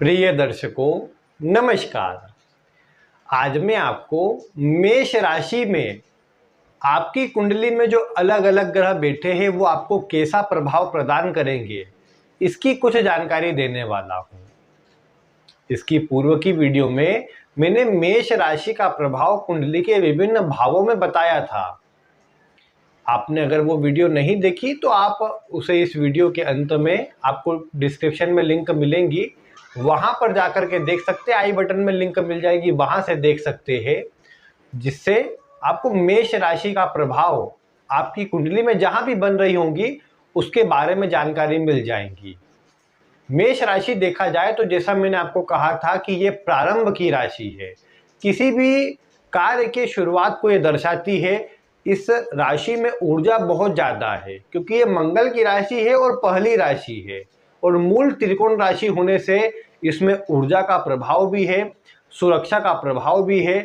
प्रिय दर्शकों, नमस्कार। आज मैं आपको मेष राशि में आपकी कुंडली में जो अलग अलग ग्रह बैठे हैं वो आपको कैसा प्रभाव प्रदान करेंगे, इसकी कुछ जानकारी देने वाला हूं। इसकी पूर्व की वीडियो में मैंने मेष राशि का प्रभाव कुंडली के विभिन्न भावों में बताया था। आपने अगर वो वीडियो नहीं देखी तो आप उसे इस वीडियो के अंत में आपको डिस्क्रिप्शन में लिंक मिलेंगी, वहां पर जाकर के देख सकते हैं। आई बटन में लिंक मिल जाएगी, वहां से देख सकते हैं, जिससे आपको मेष राशि का प्रभाव आपकी कुंडली में जहां भी बन रही होंगी उसके बारे में जानकारी मिल जाएगी। मेष राशि देखा जाए तो जैसा मैंने आपको कहा था कि ये प्रारंभ की राशि है, किसी भी कार्य के शुरुआत को ये दर्शाती है। इस राशि में ऊर्जा बहुत ज्यादा है क्योंकि ये मंगल की राशि है और पहली राशि है और मूल त्रिकोण राशि होने से इसमें ऊर्जा का प्रभाव भी है, सुरक्षा का प्रभाव भी है।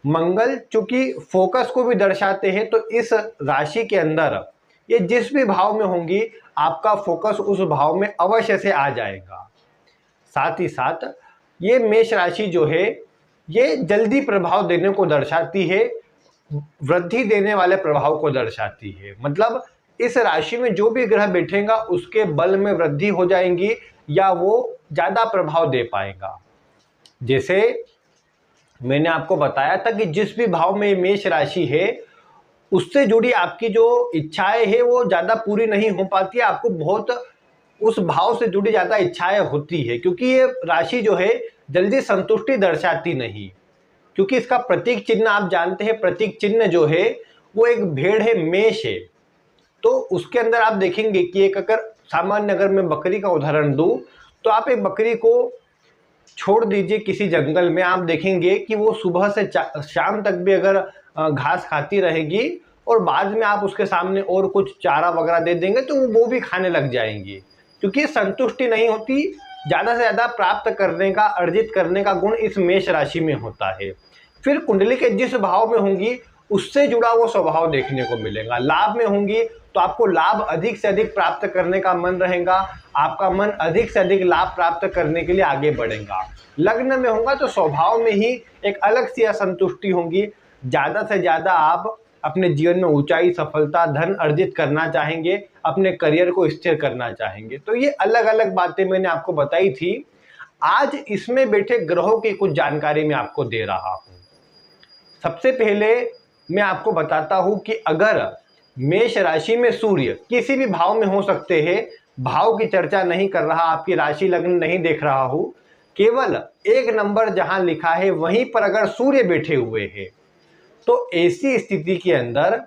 मंगल चूंकि फोकस को भी दर्शाते हैं तो इस राशि के अंदर ये जिस भी भाव में होंगी आपका फोकस उस भाव में अवश्य से आ जाएगा। साथ ही साथ ये मेष राशि जो है ये जल्दी प्रभाव देने को दर्शाती है, वृद्धि देने वाले प्रभाव को दर्शाती है। मतलब इस राशि में जो भी ग्रह बैठेगा उसके बल में वृद्धि हो जाएंगी या वो ज्यादा प्रभाव दे पाएगा। जैसे मैंने आपको बताया था कि जिस भी भाव में मेष राशि है उससे जुड़ी आपकी जो इच्छाएं है वो ज्यादा पूरी नहीं हो पाती है। आपको बहुत उस भाव से जुड़ी ज्यादा इच्छाएं होती है क्योंकि ये राशि जो है जल्दी संतुष्टि दर्शाती नहीं। क्योंकि इसका प्रतीक चिन्ह आप जानते हैं, प्रतीक चिन्ह जो है वो एक भेड़ है, मेष है। तो उसके अंदर आप देखेंगे कि एक अगर सामान्य अगर मैं बकरी का उदाहरण दूं तो आप एक बकरी को छोड़ दीजिए किसी जंगल में, आप देखेंगे कि वो सुबह से शाम तक भी अगर घास खाती रहेगी और बाद में आप उसके सामने और कुछ चारा वगैरह दे देंगे तो वो भी खाने लग जाएंगी। क्योंकि संतुष्टि नहीं होती, ज्यादा से ज्यादा प्राप्त करने का, अर्जित करने का गुण इस मेष राशि में होता है। फिर कुंडली के जिस भाव में होंगी उससे जुड़ा वो स्वभाव देखने को मिलेगा। लाभ में होंगी तो आपको लाभ अधिक से अधिक प्राप्त करने का मन रहेगा, आपका मन अधिक से अधिक लाभ प्राप्त करने के लिए आगे बढ़ेगा। लग्न में होगा तो स्वभाव में ही एक अलग सी असंतुष्टि होगी, ज्यादा से ज्यादा आप अपने जीवन में ऊंचाई, सफलता, धन अर्जित करना चाहेंगे, अपने करियर को स्थिर करना चाहेंगे। तो ये अलग अलग बातें मैंने आपको बताई थी। आज इसमें बैठे ग्रहों की कुछ जानकारी मैं आपको दे रहा हूं। सबसे पहले मैं आपको बताता हूं कि अगर मेष राशि में सूर्य किसी भी भाव में हो सकते हैं, भाव की चर्चा नहीं कर रहा, आपकी राशि लग्न नहीं देख रहा हूं, केवल एक नंबर जहां लिखा है वहीं पर अगर सूर्य बैठे हुए हैं तो ऐसी स्थिति के अंदर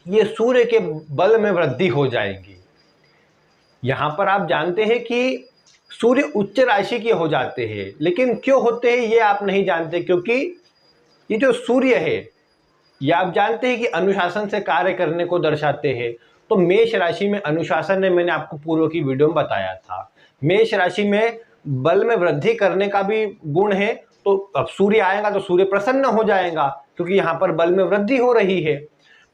ये सूर्य के बल में वृद्धि हो जाएगी। यहां पर आप जानते हैं कि सूर्य उच्च राशि के हो जाते हैं, लेकिन क्यों होते हैं ये आप नहीं जानते। क्योंकि ये जो सूर्य है ये आप जानते हैं कि अनुशासन से कार्य करने को दर्शाते हैं। तो मेष राशि में अनुशासन है, मैंने आपको पूर्व की वीडियो में बताया था। मेष राशि में बल में वृद्धि करने का भी गुण है। तो अब सूर्य आएगा तो सूर्य प्रसन्न हो जाएगा क्योंकि यहाँ पर बल में वृद्धि हो रही है।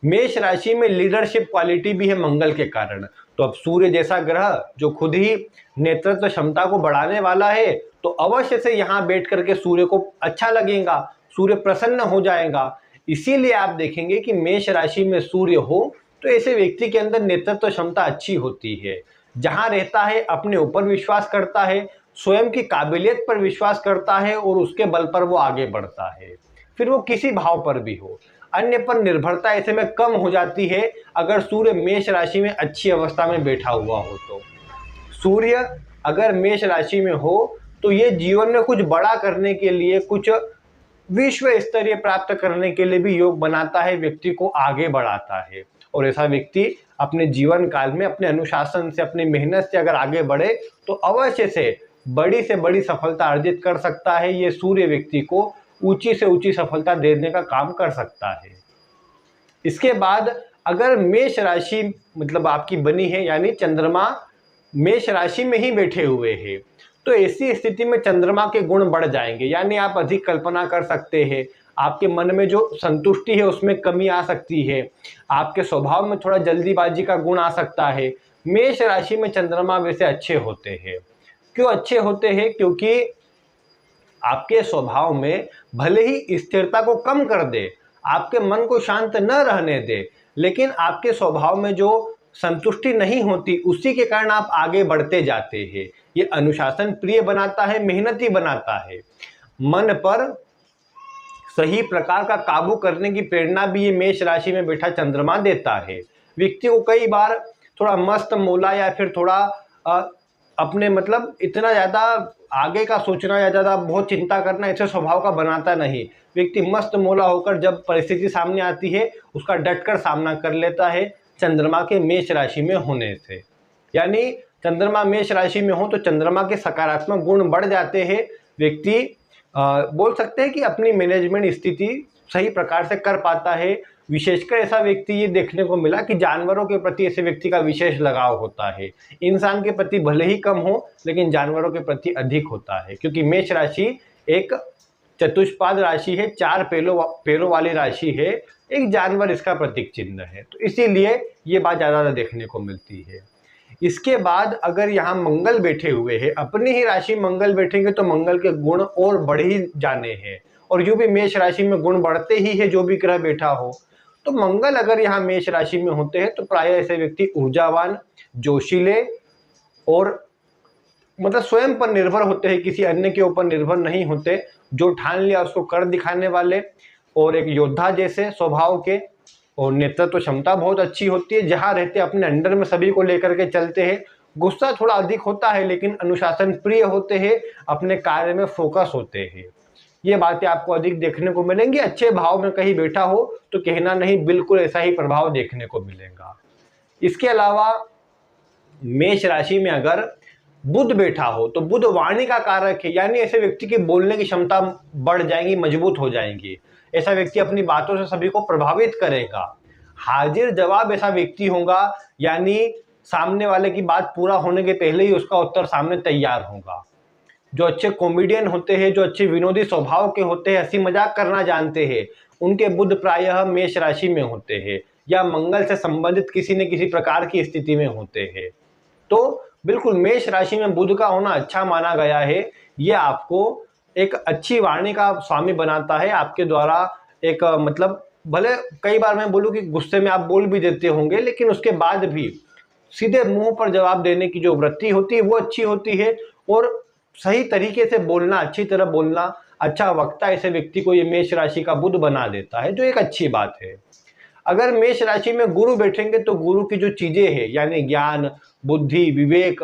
मेष राशि में लीडरशिप क्वालिटी भी है मंगल के कारण। तो अब सूर्य जैसा ग्रह जो खुद ही नेतृत्व क्षमता को बढ़ाने वाला है तो अवश्य से यहाँ बैठ करके सूर्य को अच्छा लगेगा, सूर्य प्रसन्न हो जाएगा। इसीलिए आप देखेंगे कि मेष राशि में सूर्य हो तो ऐसे व्यक्ति के अंदर नेतृत्व क्षमता अच्छी होती है। जहां रहता है अपने ऊपर विश्वास करता है, स्वयं की काबिलियत पर विश्वास करता है और उसके बल पर वो आगे बढ़ता है, फिर वो किसी भाव पर भी हो। अन्य पर निर्भरता ऐसे में कम हो जाती है अगर सूर्य मेष राशि में अच्छी अवस्था में बैठा हुआ हो। तो सूर्य अगर मेष राशि में हो तो ये जीवन में कुछ बड़ा करने के लिए, कुछ विश्व स्तरीय प्राप्त करने के लिए भी योग बनाता है, व्यक्ति को आगे बढ़ाता है। और ऐसा व्यक्ति अपने जीवन काल में अपने अनुशासन से, अपनी मेहनत से अगर आगे बढ़े तो अवश्य से बड़ी सफलता अर्जित कर सकता है। ये सूर्य व्यक्ति को ऊंची से ऊंची सफलता देने का काम कर सकता है। इसके बाद अगर मेष राशि मतलब आपकी बनी है, यानी चंद्रमा मेष राशि में ही बैठे हुए हैं, तो ऐसी स्थिति में चंद्रमा के गुण बढ़ जाएंगे। यानी आप अधिक कल्पना कर सकते हैं, आपके मन में जो संतुष्टि है उसमें कमी आ सकती है, आपके स्वभाव में थोड़ा जल्दीबाजी का गुण आ सकता है। मेष राशि में चंद्रमा वैसे अच्छे होते हैं। क्यों अच्छे होते हैं? क्योंकि आपके स्वभाव में भले ही स्थिरता को कम कर दे, आपके मन को शांत न रहने दे, लेकिन आपके स्वभाव में जो संतुष्टि नहीं होती उसी के कारण आप आगे बढ़ते जाते हैं। ये अनुशासन प्रिय बनाता है, मेहनती बनाता है। मन पर सही प्रकार का काबू करने की प्रेरणा भी ये मेष राशि में बैठा चंद्रमा देता है। व्यक्ति को कई बार थोड़ा मस्त मोला या फिर थोड़ा अपने मतलब इतना ज़्यादा आगे का सोचना या ज़्यादा बहुत चिंता करना ऐसे स्वभाव का बनाता नहीं। व्यक्ति मस्त मोला होकर जब परिस्थिति सामने आती है उसका डटकर सामना कर लेता है चंद्रमा के मेष राशि में होने से। यानी चंद्रमा मेष राशि में हो तो चंद्रमा के सकारात्मक गुण बढ़ जाते हैं। व्यक्ति बोल सकते हैं कि अपनी मैनेजमेंट स्थिति सही प्रकार से कर पाता है। विशेषकर ऐसा व्यक्ति ये देखने को मिला कि जानवरों के प्रति ऐसे व्यक्ति का विशेष लगाव होता है। इंसान के प्रति भले ही कम हो लेकिन जानवरों के प्रति अधिक होता है, क्योंकि मेष राशि एक चतुष्पाद राशि है, 4 पैरों वाली राशि है, एक जानवर इसका प्रतीक चिन्ह है, तो इसीलिए ये बात ज़्यादा देखने को मिलती है। इसके बाद अगर यहाँ मंगल बैठे हुए हैं, अपनी ही राशि मंगल बैठेंगे तो मंगल के गुण और बढ़ ही जाने हैं, और यूं भी मेष राशि में गुण बढ़ते ही है जो भी ग्रह बैठा हो। तो मंगल अगर यहाँ मेष राशि में होते हैं तो प्रायः ऐसे व्यक्ति ऊर्जावान, जोशीले और मतलब स्वयं पर निर्भर होते हैं, किसी अन्य के ऊपर निर्भर नहीं होते। जो ठान लिया उसको कर दिखाने वाले और एक योद्धा जैसे स्वभाव के, और नेतृत्व क्षमता बहुत अच्छी होती है। जहाँ रहते अपने अंडर में सभी को लेकर के चलते हैं। गुस्सा थोड़ा अधिक होता है लेकिन अनुशासन प्रिय होते हैं, अपने कार्य में फोकस होते हैं। ये बातें आपको अधिक देखने को मिलेंगी। अच्छे भाव में कहीं बैठा हो तो कहना नहीं, बिल्कुल ऐसा ही प्रभाव देखने को मिलेगा। इसके अलावा मेष राशि में अगर बुध बैठा हो तो बुध वाणी का कारक है, यानी ऐसे व्यक्ति की बोलने की क्षमता बढ़ जाएगी, मजबूत हो जाएंगी। ऐसा व्यक्ति अपनी बातों से सभी को प्रभावित करेगा। हाजिर जवाब ऐसा व्यक्ति होगा, यानी सामने वाले की बात पूरा होने के पहले ही उसका उत्तर सामने तैयार होगा। जो अच्छे कॉमेडियन होते हैं, जो अच्छे विनोदी स्वभाव के होते हैं, हंसी मजाक करना जानते हैं, उनके बुध प्रायः मेष राशि में होते हैं या मंगल से संबंधित किसी न किसी प्रकार की स्थिति में होते हैं। तो बिल्कुल मेष राशि में बुध का होना अच्छा माना गया है। ये आपको एक अच्छी वाणी का स्वामी बनाता है। आपके द्वारा एक मतलब भले कई बार मैं बोलूँ कि गुस्से में आप बोल भी देते होंगे, लेकिन उसके बाद भी सीधे मुंह पर जवाब देने की जो वृत्ति होती है वो अच्छी होती है, और सही तरीके से बोलना, अच्छी तरह बोलना, अच्छा वक्ता ऐसे व्यक्ति को ये मेष राशि का बुध बना देता है, जो एक अच्छी बात है। अगर मेष राशि में गुरु बैठेंगे तो गुरु की जो चीजें हैं यानी ज्ञान, बुद्धि, विवेक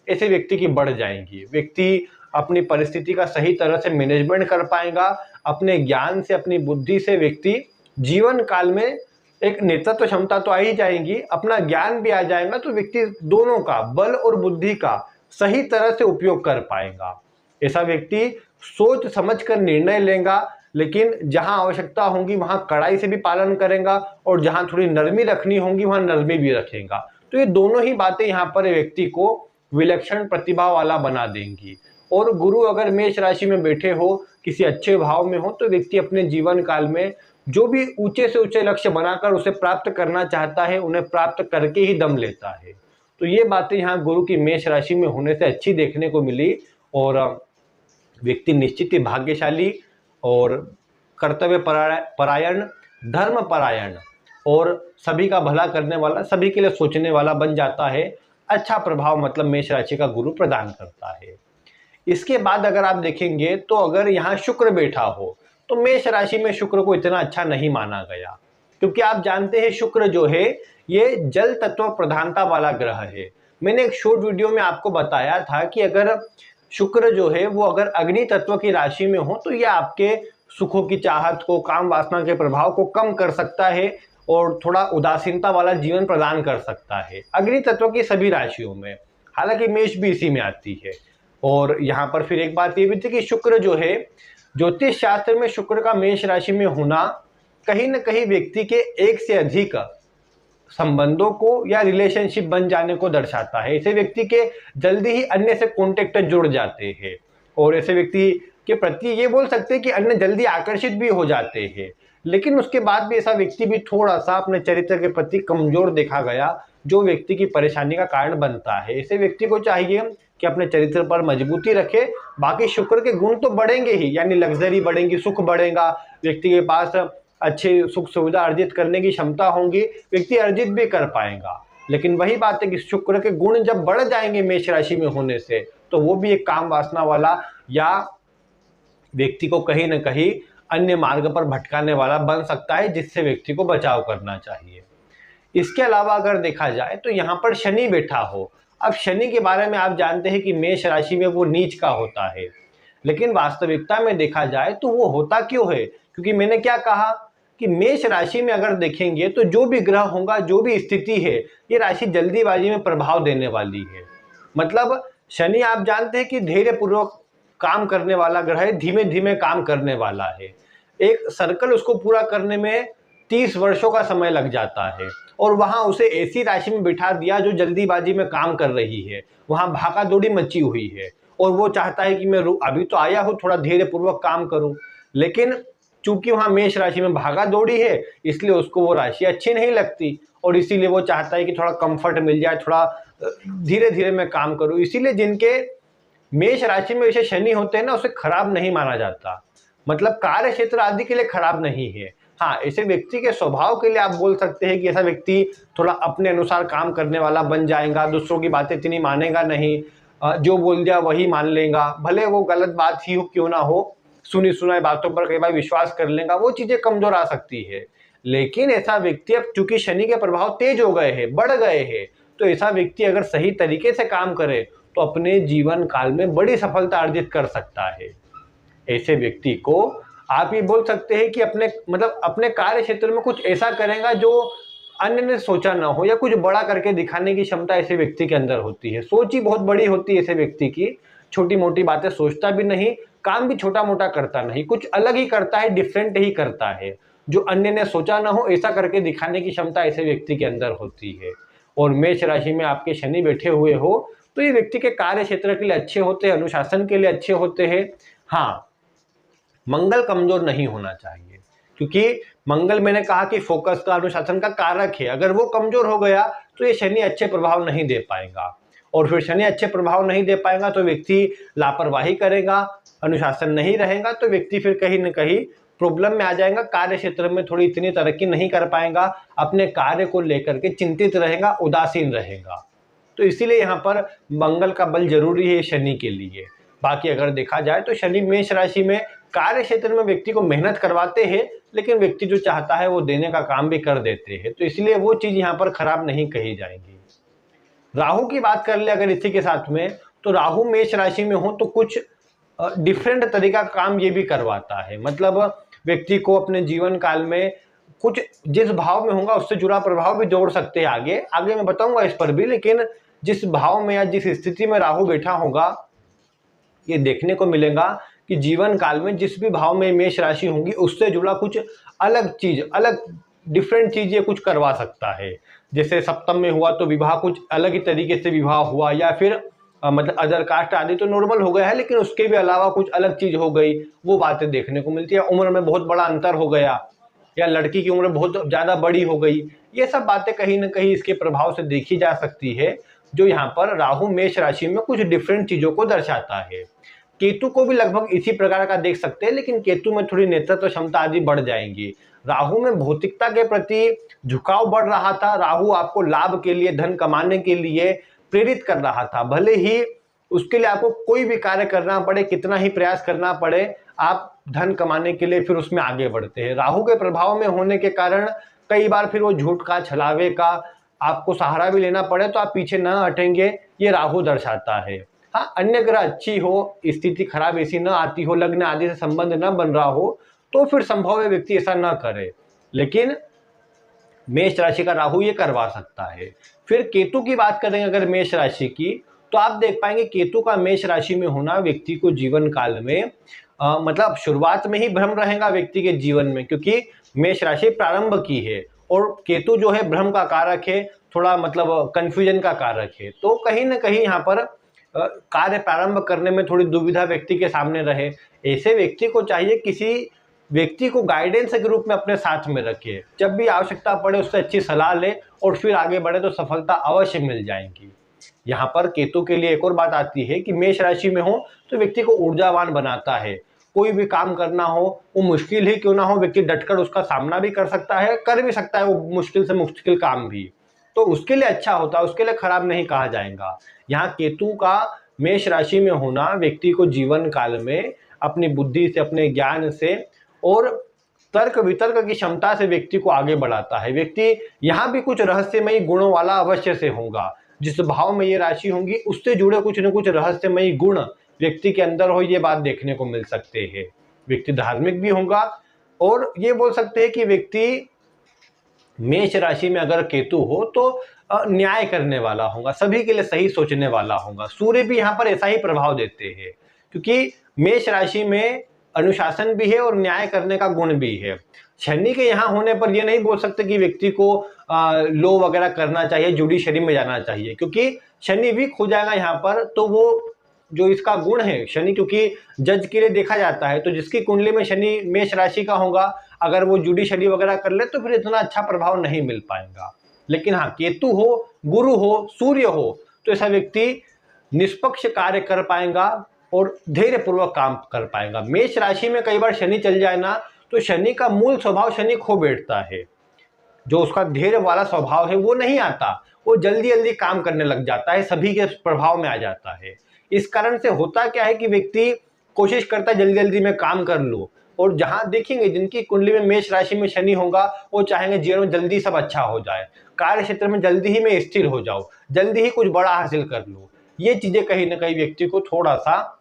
ऐसे व्यक्ति की बढ़ जाएंगी। व्यक्ति अपनी परिस्थिति का सही तरह से मैनेजमेंट कर पाएगा। अपने ज्ञान से, अपनी बुद्धि से व्यक्ति जीवन काल में एक नेतृत्व क्षमता तो आ ही जाएगी, अपना ज्ञान भी आ जाएगा, तो व्यक्ति दोनों का, बल और बुद्धि का सही तरह से उपयोग कर पाएगा। ऐसा व्यक्ति सोच समझ कर निर्णय लेगा, लेकिन जहां आवश्यकता होगी वहां कड़ाई से भी पालन करेगा, और जहां थोड़ी नरमी रखनी होगी वहां नरमी भी रखेगा। तो ये दोनों ही बातें यहाँ पर व्यक्ति को विलक्षण प्रतिभा वाला बना देंगी। और गुरु अगर मेष राशि में बैठे हो, किसी अच्छे भाव में हो, तो व्यक्ति अपने जीवन काल में जो भी ऊंचे से ऊंचे लक्ष्य बनाकर उसे प्राप्त करना चाहता है, उन्हें प्राप्त करके ही दम लेता है। तो ये बातें यहाँ गुरु की मेष राशि में होने से अच्छी देखने को मिली, और व्यक्ति निश्चित ही भाग्यशाली और कर्तव्य परायण, धर्म परायण और सभी का भला करने वाला, सभी के लिए सोचने वाला बन जाता है। अच्छा प्रभाव मतलब मेष राशि का गुरु प्रदान करता है। इसके बाद अगर आप देखेंगे तो अगर यहाँ शुक्र बैठा हो तो मेष राशि में शुक्र को इतना अच्छा नहीं माना गया, क्योंकि आप जानते हैं शुक्र जो है ये जल तत्व प्रधानता वाला ग्रह है। मैंने एक शॉर्ट वीडियो में आपको बताया था कि अगर शुक्र जो है वो अगर अग्नि तत्व की राशि में हो तो यह आपके सुखों की चाहत को, काम वासना के प्रभाव को कम कर सकता है और थोड़ा उदासीनता वाला जीवन प्रदान कर सकता है अग्नि तत्व की सभी राशियों में। हालांकि मेष भी इसी में आती है। और यहाँ पर फिर एक बात ये भी थी कि शुक्र जो है, ज्योतिष शास्त्र में शुक्र का मेष राशि में होना कहीं न कहीं व्यक्ति के एक से अधिक संबंधों को या रिलेशनशिप बन जाने को दर्शाता है। ऐसे व्यक्ति के जल्दी ही अन्य से कॉन्टेक्ट जुड़ जाते हैं, और ऐसे व्यक्ति के प्रति ये बोल सकते हैं कि अन्य जल्दी आकर्षित भी हो जाते हैं। लेकिन उसके बाद भी ऐसा व्यक्ति भी थोड़ा सा अपने चरित्र के प्रति कमजोर देखा गया, जो व्यक्ति की परेशानी का कारण बनता है। ऐसे व्यक्ति को चाहिए कि अपने चरित्र पर मजबूती रखे। बाकी शुक्र के गुण तो बढ़ेंगे ही, यानी लग्जरी बढ़ेंगी, सुख बढ़ेगा, व्यक्ति के पास अच्छे सुख सुविधा अर्जित करने की क्षमता होंगी, व्यक्ति अर्जित भी कर पाएगा। लेकिन वही बात है कि शुक्र के गुण जब बढ़ जाएंगे मेष राशि में होने से, तो वो भी एक काम वासना वाला या व्यक्ति को कहीं ना कहीं अन्य मार्ग पर भटकाने वाला बन सकता है, जिससे व्यक्ति को बचाव करना चाहिए। इसके अलावा अगर देखा जाए तो यहाँ पर शनि बैठा हो। अब शनि के बारे में आप जानते हैं कि मेष राशि में वो नीच का होता है, लेकिन वास्तविकता में देखा जाए तो वो होता क्यों है? क्योंकि मैंने क्या कहा कि मेष राशि में अगर देखेंगे तो जो भी ग्रह होगा, जो भी स्थिति है, ये राशि जल्दीबाजी में प्रभाव देने वाली है। मतलब शनि आप जानते हैं कि धैर्य पूर्वक काम करने वाला ग्रह है, धीमे धीमे काम करने वाला है। एक सर्कल उसको पूरा करने में 30 वर्षों का समय लग जाता है, और वहां उसे ऐसी राशि में बिठा दिया जो जल्दीबाजी में काम कर रही है, वहां भागा दौड़ी मची हुई है, और वो चाहता है कि मैं अभी तो आया हूं, थोड़ा धैर्य पूर्वक काम करूं। लेकिन चूंकि वहां मेष राशि में भागा दौड़ी है, इसलिए उसको वो राशि अच्छी नहीं लगती, और इसीलिए वो चाहता है कि थोड़ा कंफर्ट मिल जाए, थोड़ा धीरे धीरे मैं काम करूं। इसीलिए जिनके मेष राशि में ऐसे शनि होते हैं ना, उसे खराब नहीं माना जाता, मतलब कार्य क्षेत्र आदि के लिए खराब नहीं है। हाँ, ऐसे व्यक्ति के स्वभाव के लिए आप बोल सकते हैं कि ऐसा व्यक्ति थोड़ा अपने अनुसार काम करने वाला बन जाएगा, दूसरों की बातें इतनी मानेगा नहीं, जो बोल दिया वही मान लेगा, भले वो गलत बात ही हो क्यों ना हो, सुनी सुनाई बातों पर कई बार विश्वास कर लेगा, वो चीजें कमजोर आ सकती है। लेकिन ऐसा व्यक्ति अब चूंकि शनि के प्रभाव तेज हो गए हैं, बढ़ गए हैं, तो ऐसा व्यक्ति अगर सही तरीके से काम करे तो अपने जीवन काल में बड़ी सफलता अर्जित कर सकता है। ऐसे व्यक्ति को आप ये बोल सकते हैं कि अपने कार्य क्षेत्र में कुछ ऐसा करेगा जो अन्य ने सोचा ना हो, या कुछ बड़ा करके दिखाने की क्षमता ऐसे व्यक्ति के अंदर होती है। सोच ही बहुत बड़ी होती है ऐसे व्यक्ति की, छोटी मोटी बातें सोचता भी नहीं, काम भी छोटा मोटा करता नहीं, कुछ अलग ही करता है, डिफरेंट ही करता है, जो अन्य ने सोचा ना हो ऐसा करके दिखाने की क्षमता ऐसे व्यक्ति के अंदर होती है। और मेष राशि में आपके शनि बैठे हुए हो तो ये व्यक्ति के कार्य क्षेत्र के लिए अच्छे होते हैं, अनुशासन के लिए अच्छे होते हैं। हाँ, मंगल कमजोर नहीं होना चाहिए, क्योंकि मंगल मैंने कहा कि फोकस का, अनुशासन का कारक है। अगर वो कमजोर हो गया तो ये शनि अच्छे प्रभाव नहीं दे पाएगा, और फिर शनि अच्छे प्रभाव नहीं दे पाएगा तो व्यक्ति लापरवाही करेगा, अनुशासन नहीं रहेगा, तो व्यक्ति फिर कहीं न कहीं प्रॉब्लम में आ जाएगा, कार्य क्षेत्र में थोड़ी इतनी तरक्की नहीं कर पाएगा, अपने कार्य को लेकर के चिंतित रहेगा, उदासीन रहेगा। तो इसीलिए यहाँ पर मंगल का बल जरूरी है शनि के लिए। बाकी अगर देखा जाए तो शनि मेष राशि में कार्य क्षेत्र में व्यक्ति को मेहनत करवाते हैं, लेकिन व्यक्ति जो चाहता है वो देने का काम भी कर देते हैं, तो इसलिए वो चीज यहाँ पर खराब नहीं कही जाएगी। राहु की बात कर ले अगर इसी के साथ में, तो राहु मेष राशि में हो तो कुछ डिफरेंट तरीका काम ये भी करवाता है। मतलब व्यक्ति को अपने जीवन काल में कुछ जिस भाव में होगा उससे जुड़ा प्रभाव भी जोड़ सकते हैं। आगे आगे मैं बताऊंगा इस पर भी, लेकिन जिस भाव में या जिस स्थिति में राहु बैठा होगा, ये देखने को मिलेगा कि जीवन काल में जिस भी भाव में मेष राशि होंगी उससे जुड़ा कुछ अलग चीज, अलग डिफरेंट चीज ये कुछ करवा सकता है। जैसे सप्तम में हुआ तो विवाह कुछ अलग ही तरीके से विवाह हुआ, या फिर मतलब अदर कास्ट आदि तो नॉर्मल हो गया है, लेकिन उसके भी अलावा कुछ अलग चीज हो गई, वो बातें देखने को मिलती है। उम्र में बहुत बड़ा अंतर हो गया, या लड़की की उम्र बहुत ज्यादा बड़ी हो गई, ये सब बातें कहीं ना कहीं इसके प्रभाव से देखी जा सकती है, जो यहाँ पर राहु मेष राशि में कुछ डिफरेंट चीजों को दर्शाता है। केतु को भी लगभग इसी प्रकार का देख सकते हैं, लेकिन केतु में थोड़ी नेतृत्व क्षमता आदि बढ़ जाएंगी। राहु में भौतिकता के प्रति झुकाव बढ़ रहा था, राहु आपको लाभ के लिए, धन कमाने के लिए प्रेरित कर रहा था, भले ही उसके लिए आपको कोई भी कार्य करना पड़े, कितना ही प्रयास करना पड़े, आप धन कमाने के लिए फिर उसमें आगे बढ़ते हैं। राहु के प्रभाव में होने के कारण कई बार फिर वो झूठ का, छलावे का आपको सहारा भी लेना पड़े तो आप पीछे न हटेंगे, ये राहु दर्शाता है। हाँ, अन्य ग्रह अच्छी हो, स्थिति खराब ऐसी न आती हो, लग्न आदि से संबंध न बन रहा हो, तो फिर संभव है व्यक्ति ऐसा न करे, लेकिन मेष राशि का राहु ये करवा सकता है। फिर केतु की बात करेंगे अगर मेष राशि की, तो आप देख पाएंगे केतु का मेष राशि में होना व्यक्ति को जीवन काल में मतलब शुरुआत में ही भ्रम रहेगा व्यक्ति के जीवन में, क्योंकि मेष राशि प्रारंभ की है और केतु जो है भ्रम का कारक है, थोड़ा मतलब कंफ्यूजन का कारक है। तो कहीं ना कहीं यहाँ पर कार्य प्रारंभ करने में थोड़ी दुविधा व्यक्ति के सामने रहे। ऐसे व्यक्ति को चाहिए किसी व्यक्ति को गाइडेंस के रूप में अपने साथ में रखिए। जब भी आवश्यकता पड़े उससे अच्छी सलाह ले और फिर आगे बढ़े तो सफलता अवश्य मिल जाएगी। यहाँ पर केतु के लिए एक और बात आती है कि मेष राशि में हो तो व्यक्ति को ऊर्जावान बनाता है। कोई भी काम करना हो, वो मुश्किल ही क्यों ना हो, व्यक्ति डटकर उसका सामना भी कर सकता है, कर भी सकता है वो मुश्किल से मुश्किल काम भी, तो उसके लिए अच्छा होता है, उसके लिए खराब नहीं कहा जाएगा। यहाँ केतु का मेष राशि में होना व्यक्ति को जीवन काल में अपनी बुद्धि से, अपने ज्ञान से और तर्क वितर्क की क्षमता से व्यक्ति को आगे बढ़ाता है। व्यक्ति यहाँ भी कुछ रहस्यमयी गुणों वाला अवश्य से होगा। जिस भाव में ये राशि होंगी उससे जुड़े कुछ न कुछ रहस्यमयी गुण व्यक्ति के अंदर हो, ये बात देखने को मिल सकते हैं। व्यक्ति धार्मिक भी होगा और ये बोल सकते हैं कि व्यक्ति मेष राशि में अगर केतु हो तो न्याय करने वाला होगा, सभी के लिए सही सोचने वाला होगा। सूर्य भी यहाँ पर ऐसा ही प्रभाव देते हैं, क्योंकि मेष राशि में अनुशासन भी है और न्याय करने का गुण भी है। शनि के यहाँ होने पर यह नहीं बोल सकते कि व्यक्ति को लो वगैरह करना चाहिए, जुडिशरी में जाना चाहिए, क्योंकि शनि वीक हो जाएगा यहाँ पर। तो वो जो इसका गुण है शनि, क्योंकि जज के लिए देखा जाता है, तो जिसकी कुंडली में शनि मेष राशि का होगा अगर वो जुडिशरी वगैरह कर ले तो फिर इतना अच्छा प्रभाव नहीं मिल पाएगा। लेकिन हाँ, केतु हो, गुरु हो, सूर्य हो तो ऐसा व्यक्ति निष्पक्ष कार्य कर पाएगा और धैर्य पूर्वक काम कर पाएगा। मेष राशि में कई बार शनि चल जाए ना तो शनि का मूल स्वभाव शनि खो बैठता है, जो उसका धैर्य वाला स्वभाव है वो नहीं आता, वो जल्दी जल्दी काम करने लग जाता है, सभी के प्रभाव में आ जाता है। इस कारण से होता क्या है कि व्यक्ति कोशिश करता है जल्दी जल्दी में काम कर लो, और जहां देखेंगे जिनकी कुंडली में मेष राशि में शनि होगा वो चाहेंगे जीवन में जल्दी सब अच्छा हो जाए, कार्य क्षेत्र में जल्दी ही में स्थिर हो जाओ, जल्दी ही कुछ बड़ा हासिल कर लो। ये चीजें कहीं ना कहीं व्यक्ति को थोड़ा सा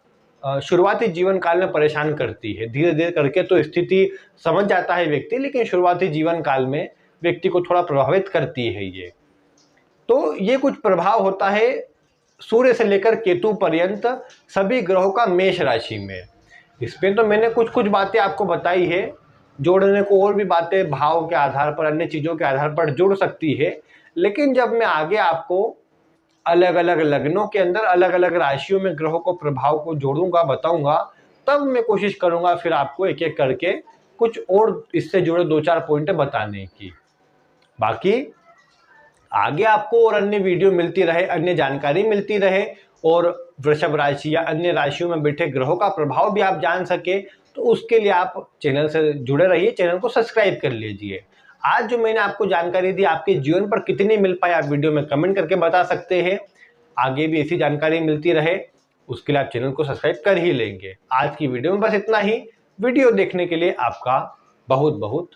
शुरुआती जीवन काल में परेशान करती है। धीरे धीरे करके तो स्थिति समझ जाता है व्यक्ति, लेकिन शुरुआती जीवन काल में व्यक्ति को थोड़ा प्रभावित करती है ये। तो ये कुछ प्रभाव होता है सूर्य से लेकर केतु पर्यंत सभी ग्रहों का मेष राशि में। इसमें तो मैंने कुछ कुछ बातें आपको बताई है, जोड़ने को और भी बातें भाव के आधार पर, अन्य चीज़ों के आधार पर जुड़ सकती है। लेकिन जब मैं आगे आपको अलग अलग लग्नों के अंदर अलग अलग राशियों में ग्रहों को प्रभाव को जोड़ूंगा, बताऊंगा, तब मैं कोशिश करूंगा फिर आपको एक एक करके कुछ और इससे जुड़े 2-4 पॉइंट बताने की। बाकी आगे आपको और अन्य वीडियो मिलती रहे, अन्य जानकारी मिलती रहे, और वृषभ राशि या अन्य राशियों में बैठे ग्रहों का प्रभाव भी आप जान सके, तो उसके लिए आप चैनल से जुड़े रहिए, चैनल को सब्सक्राइब कर लीजिए। आज जो मैंने आपको जानकारी दी आपके जीवन पर कितनी मिल पाई आप वीडियो में कमेंट करके बता सकते हैं। आगे भी ऐसी जानकारी मिलती रहे उसके लिए आप चैनल को सब्सक्राइब कर ही लेंगे। आज की वीडियो में बस इतना ही। वीडियो देखने के लिए आपका बहुत बहुत